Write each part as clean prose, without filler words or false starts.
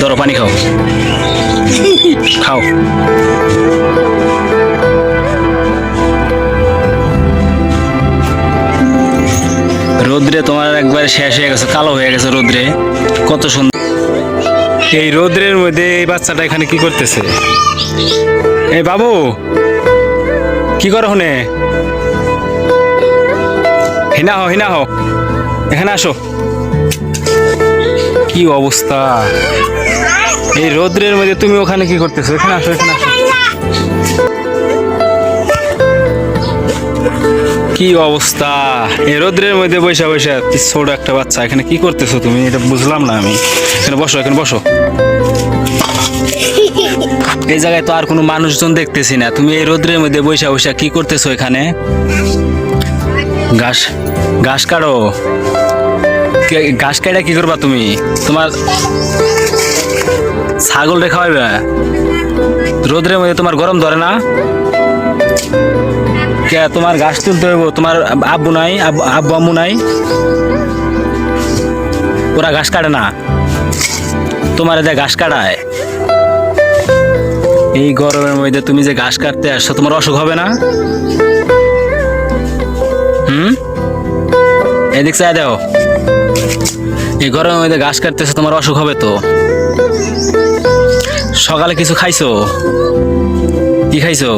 ধরো পানি খাও, খাও। রোদ্রে তোমার একবারে শেষ হয়ে গেছে, কালো হয়ে গেছে রোদ্রে। কত সুন্দর এই রোদ্রের মধ্যে এই বাচ্চাটা এখানে কি করতেছে? এই বাবু, কি করো হনে? হিনা হো, হিনা হো, এখানে আসো। কি অবস্থা এই রোদ্রের মধ্যে, তুমি ওখানে কি করতেছো? এখানে আসো, এখানে আসো। কি অবস্থা এই রোদ্রের মধ্যে বৈশা বৈশা, ছোট একটা বাচ্চা এখানে কি করতেছো তুমি? এটা বুঝলাম না আমি। এখানে বসো, এখানে বসো। এই জায়গায় তো আর কোনো মানুষজন দেখতেছি না, তুমি এই রোদ্রের মধ্যে বৈশা বৈশা কি করতেছো এখানে? ঘাস, ঘাস কাটো। ঘাস কাটা কি করবা তুমি? তোমার ছাগল রে খাওয়াইবে? রোদ্রের মধ্যে তোমার গরম ধরে না? কে তোমার ঘাস তুলতে হইব? তোমার আব্বু নাই? আব্বু আম্মু নাই? ওরা ঘাস কাটে না? তোমার এদের ঘাস কাটায়? এই গরমের মধ্যে তুমি যে ঘাস কাটতে আসছো, তোমার অসুখ হবে না? এদিক চাই দাও। এই গরমের মধ্যে ঘাস কাটতেছো, তোমার অসুখ হবে তো। সকালে কিছু খাইছো? কি খাইছো?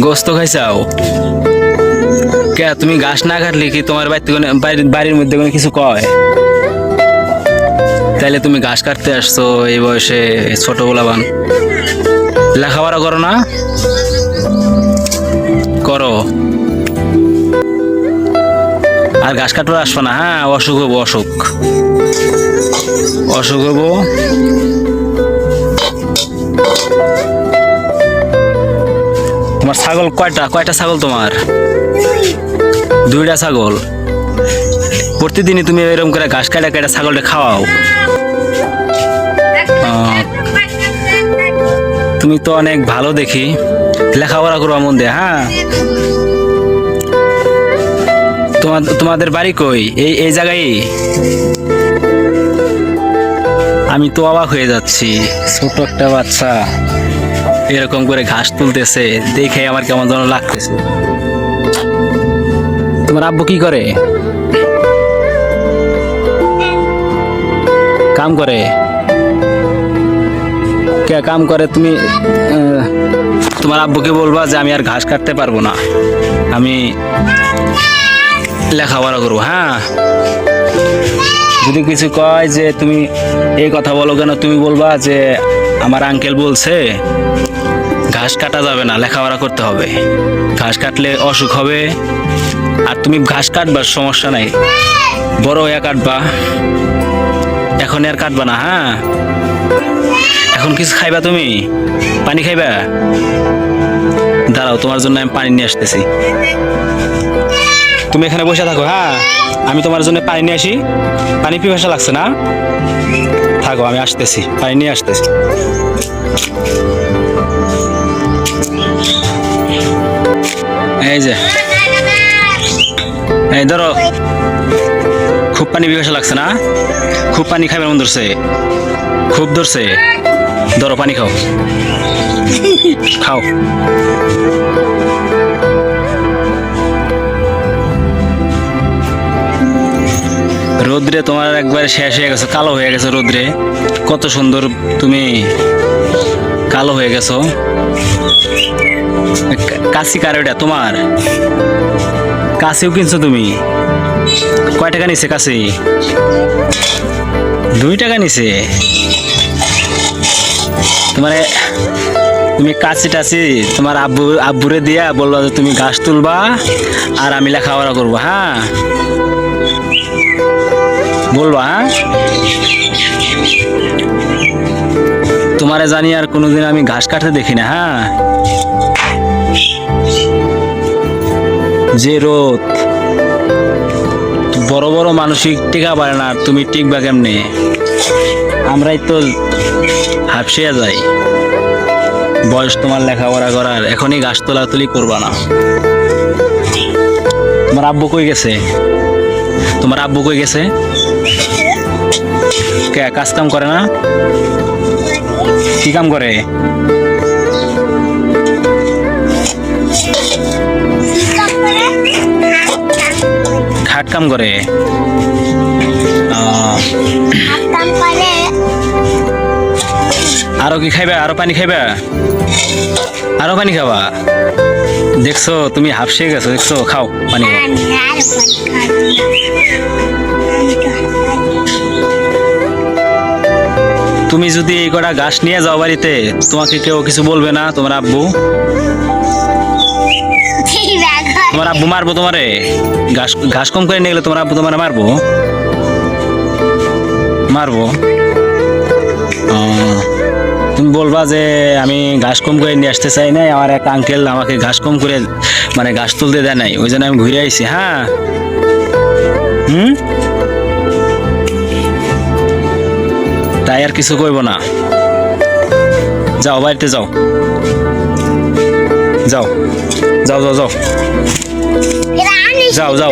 গোস্ত খাইছাও? কে তুমি ঘাস না কাটলে কি তোমার বাড়ির মধ্যে কোনো কিছু কয়? তাইলে তুমি ঘাস কাটতে আসছো এই বয়সে, ছোট গোলাবান। লেখাপড়া করো না? করো। আর ঘাস কাটতে আসবো না, হ্যাঁ? অসুখ হবো, অসুখ, অসুখ হবো। তোমার ছাগল কয়টা? কয়টা ছাগল তোমার? দুইটা ছাগল। প্রতিদিনই তুমি এরকম করে ঘাস কাটা কাটা ছাগলটা খাওয়াও? তুমি তো অনেক ভালো দেখি। লেখাপড়া করবা মন দিয়ে, হ্যাঁ? তোমাদের বাড়ি কই? এই জায়গায়? আমি তো অবাক হয়ে যাচ্ছি, ছোট একটা বাচ্চা এরকম করে ঘাস তুলতেছে দেখে আমার কেমন যেন লাগতেছে। তোমার আব্বু কি করে? কাম করে? কে কাম করে? তুমি তোমার আব্বুকে বলবা যে আমি আর ঘাস কাটতে পারবো না, আমি লেখাপড়া করবো, হ্যাঁ? যদি কিছু কয় যে তুমি এই কথা বলো কেন, তুমি বলবা যে আমার আঙ্কেল বলছে ঘাস কাটা যাবে না, লেখাপড়া করতে হবে, ঘাস কাটলে অসুখ হবে। আর তুমি ঘাস কাটবা, সমস্যা নাই, বড় হয়ে কাটবা, এখন আর কাটবা না, হ্যাঁ? এখন কিছু খাইবা? তুমি পানি খাইবা? দাঁড়াও, তোমার জন্য আমি পানি নিয়ে আসতেছি। তুমি এখানে বসে থাকো, হ্যাঁ? আমি তোমার জন্য পানি নিয়ে আসি। পানি পিপাসা লাগছে না? থাকো, আমি আসতেছি, পানি নিয়ে আসতেছি। এই যে, এই ধরো। খুব পানি পিপাসা লাগছে না? খুব পানি খাইবার মন ধরছে? খুব ধরছে? ধরো পানি খাও, খাও। রোদ্রে তোমার একবারে শেষ হয়ে গেছে, কালো হয়ে গেছে রোদ্রে। কত সুন্দর তুমি কালো হয়ে গেছো। কাশি কার ওটা? তোমার কাশিও কিনছো তুমি? কয় টাকা নিছে কাশি? 2 টাকা নিছে। তোমার তুমি কাশি টাশি তোমার আব্বুরে দিয়া বলবা যে তুমি ঘাস তুলবা আর আমি লেখাপড়া করবো, হ্যাঁ? বলবা, হ্যাঁ? তোমারে জানি আর কোনোদিন আমি ঘাস কাটতে দেখি না, হ্যাঁ? যে রোদ, বড় বড় মানসিক টিকা পারে না, তুমি টিকবা কেমনে? আমরাই তো হাফসিয়া যাই। বয়স তোমার লেখাপড়া করার, এখনই ঘাস তোলাতুলি করবা না। তোমার আব্বু কই গেছে? তোমার আব্বু কই গেছে? কে কাজ কাম করে না? কি কাম করে? খাট কাম করে। আরো কি খাইবা? আরো পানি খাইবা? আরো পানি খাবা? দেখছো তুমি হাফসে গেছো, দেখছো? খাও পানি খাও। তুমি যদি এই কটা ঘাস নিয়ে যাও বাড়িতে, তোমাকে কেউ কিছু বলবে না? তোমার আব্বু মারবো তোমারে? ঘাস ঘাস কম করে নিয়ে গেলে তোমার আব্বু তোমার মারবো? মারবো? ও, তুমি বলবা যে আমি ঘাস কম করে নিয়ে আসতে চাই নাই, আমার এক আঙ্কেল আমাকে ঘাস কম করে মানে ঘাস তুলতে দেয় নাই, ওই জন্য আমি ঘুরে আইছি। হ্যাঁ, তাই আর কিছু কইব না। যাও বাড়িতে যাও, যাও যাও যাও যাও যাও যাও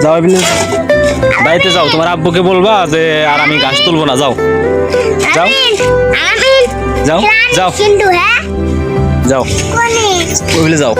যাও বাড়িতে যাও। তোমার আব্বুকে বলবা যে আর আমি ঘাস তুলবো না। যাও যাও যাও যাও যাও, ওই বলে যাও।